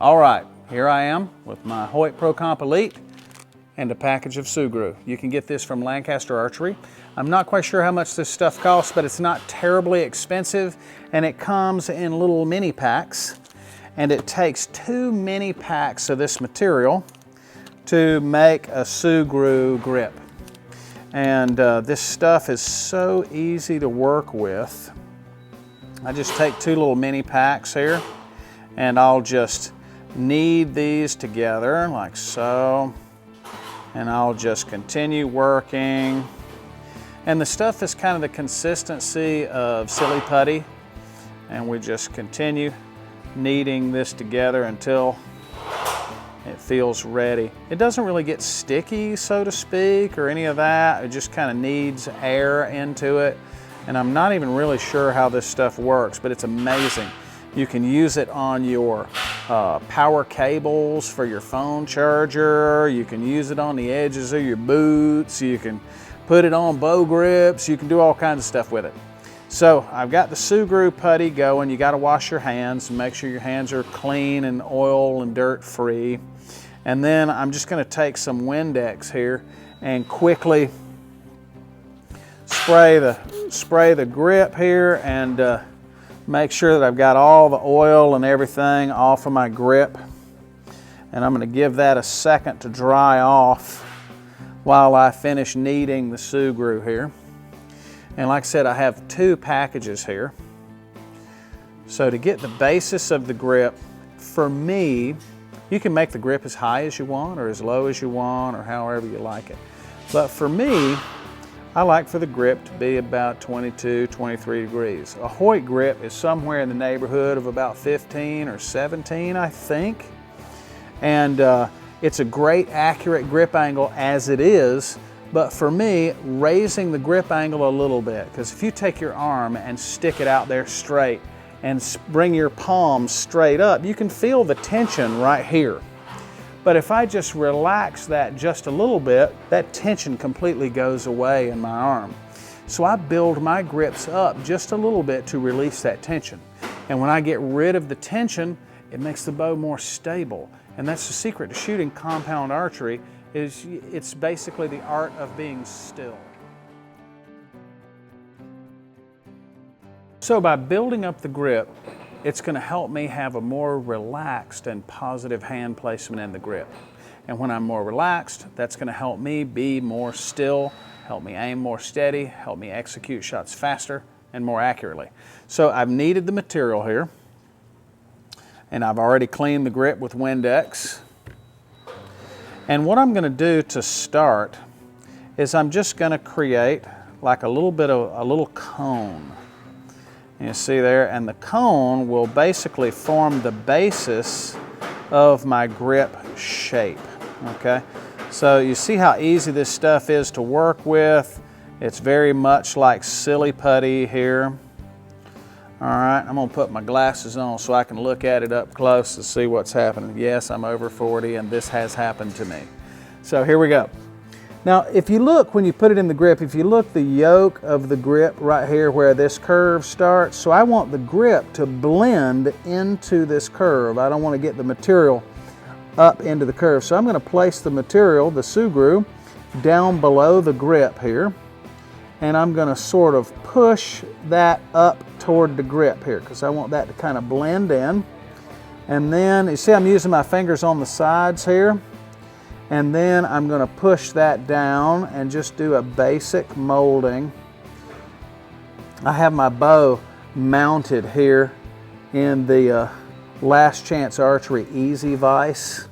All right, here I am with my Hoyt Pro Comp Elite and a package of Sugru. You can get this from Lancaster Archery. I'm not quite sure how much this stuff costs, but it's not terribly expensive, and it comes in little mini packs, and it takes 2 mini packs of this material to make a Sugru grip. And this stuff is so easy to work with. I just take 2 little mini packs here, and I'll just knead these together like so, and I'll just continue working. And the stuff is kind of the consistency of silly putty, and we just continue kneading this together until it feels ready. It doesn't really get sticky, so to speak, or any of that. It just kind of needs air into it. And I'm not even really sure how this stuff works, but it's amazing. You can use it on your power cables for your phone charger. You can use it on the edges of your boots. You can put it on bow grips. You can do all kinds of stuff with it. So I've got the Sugru putty going. You got to wash your hands and make sure your hands are clean and oil and dirt free. And then I'm just going to take some Windex here and quickly spray the grip here and make sure that I've got all the oil and everything off of my grip. And I'm going to give that a second to dry off while I finish kneading the Sugru here. And like I said, I have 2 packages here. So to get the basis of the grip, for me, you can make the grip as high as you want or as low as you want or however you like it. But for me, I like for the grip to be about 22, 23 degrees. A Hoyt grip is somewhere in the neighborhood of about 15 or 17, I think. And it's a great accurate grip angle as it is, but for me, raising the grip angle a little bit, because if you take your arm and stick it out there straight and bring your palm straight up, you can feel the tension right here. But if I just relax that just a little bit, that tension completely goes away in my arm. So I build my grips up just a little bit to release that tension. And when I get rid of the tension, it makes the bow more stable. And that's the secret to shooting compound archery, is it's basically the art of being still. So by building up the grip, it's going to help me have a more relaxed and positive hand placement in the grip. And when I'm more relaxed, that's going to help me be more still, help me aim more steady, help me execute shots faster and more accurately. So I've kneaded the material here, and I've already cleaned the grip with Windex. And what I'm going to do to start is I'm just going to create like a little cone. You see there, and the cone will basically form the basis of my grip shape, okay? So you see how easy this stuff is to work with. It's very much like silly putty here. All right, I'm gonna put my glasses on so I can look at it up close to see what's happening. Yes, I'm over 40 and this has happened to me. So here we go. Now, if you look, when you put it in the grip, if you look the yoke of the grip right here where this curve starts, so I want the grip to blend into this curve. I don't want to get the material up into the curve. So I'm going to place the material, the Sugru, down below the grip here. And I'm going to sort of push that up toward the grip here because I want that to kind of blend in. And then, you see I'm using my fingers on the sides here. And then I'm going to push that down and just do a basic molding. I have my bow mounted here in the Last Chance Archery Easy Vise.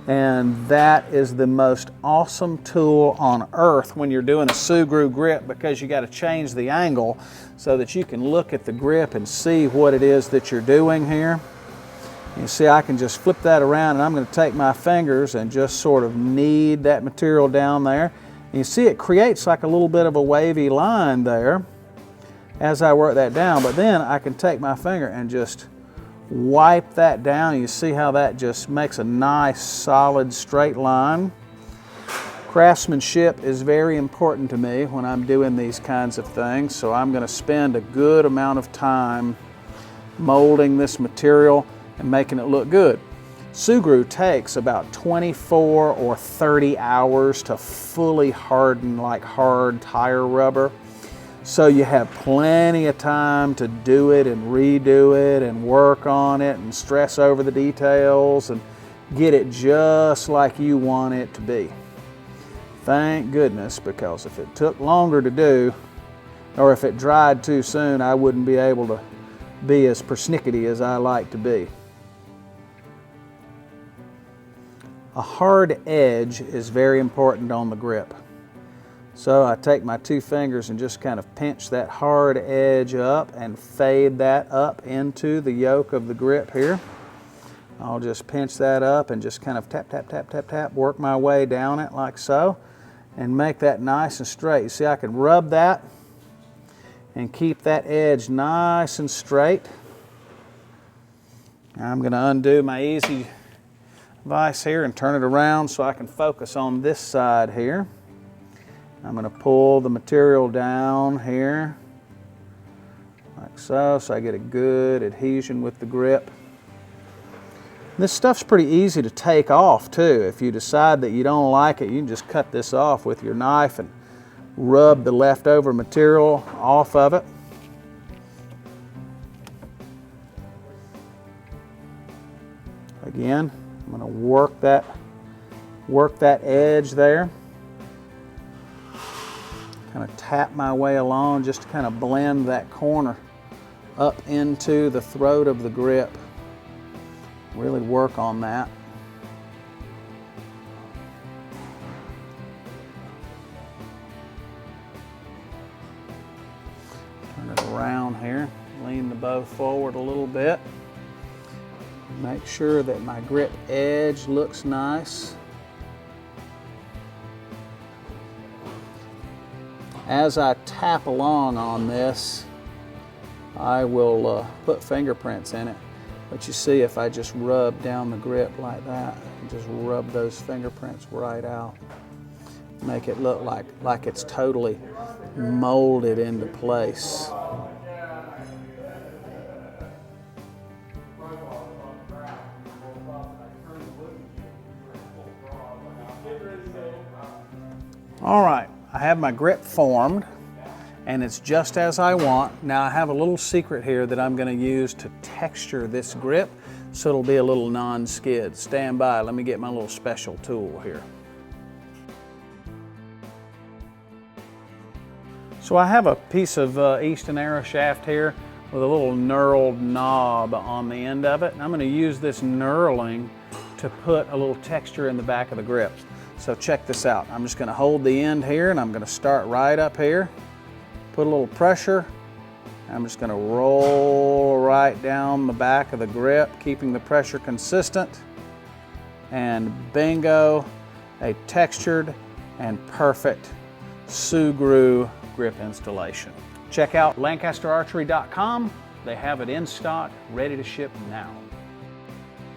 And that is the most awesome tool on earth when you're doing a Sugru grip, because you got to change the angle so that you can look at the grip and see what it is that you're doing here. You see, I can just flip that around, and I'm going to take my fingers and just sort of knead that material down there. And you see it creates like a little bit of a wavy line there as I work that down, but then I can take my finger and just wipe that down. You see how that just makes a nice solid straight line. Craftsmanship is very important to me when I'm doing these kinds of things, so I'm going to spend a good amount of time molding this material and making it look good. Sugru takes about 24 or 30 hours to fully harden like hard tire rubber. So you have plenty of time to do it and redo it and work on it and stress over the details and get it just like you want it to be. Thank goodness, because if it took longer to do, or if it dried too soon, I wouldn't be able to be as persnickety as I like to be. A hard edge is very important on the grip. So I take my two fingers and just kind of pinch that hard edge up and fade that up into the yoke of the grip here. I'll just pinch that up and just kind of tap, tap, tap, tap, tap, work my way down it like so, and make that nice and straight. You see, I can rub that and keep that edge nice and straight. Now I'm going to undo my easy vise here and turn it around so I can focus on this side here. I'm going to pull the material down here like so, so I get a good adhesion with the grip. This stuff's pretty easy to take off too. If you decide that you don't like it, you can just cut this off with your knife and rub the leftover material off of it. Again, I'm going to work that edge there. Kind of tap my way along just to kind of blend that corner up into the throat of the grip. Really work on that. Turn it around here, lean the bow forward a little bit. Make sure that my grip edge looks nice. As I tap along on this, I will put fingerprints in it. But you see, if I just rub down the grip like that, and just rub those fingerprints right out, make it look like it's totally molded into place. All right, I have my grip formed and it's just as I want. Now I have a little secret here that I'm going to use to texture this grip so it'll be a little non-skid. Stand by, let me get my little special tool here. So I have a piece of Easton Arrow shaft here with a little knurled knob on the end of it. And I'm going to use this knurling to put a little texture in the back of the grip. So check this out. I'm just going to hold the end here and I'm going to start right up here. Put a little pressure. I'm just going to roll right down the back of the grip, keeping the pressure consistent. And bingo, a textured and perfect Sugru grip installation. Check out LancasterArchery.com. They have it in stock, ready to ship now.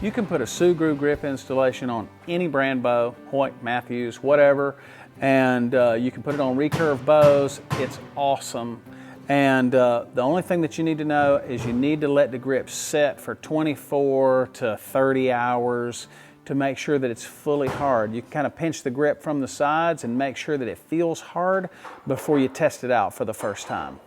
You can put a Sugru grip installation on any brand bow, Hoyt, Matthews, whatever, and you can put it on recurve bows. It's awesome. And the only thing that you need to know is you need to let the grip set for 24 to 30 hours to make sure that it's fully hard. You can kind of pinch the grip from the sides and make sure that it feels hard before you test it out for the first time.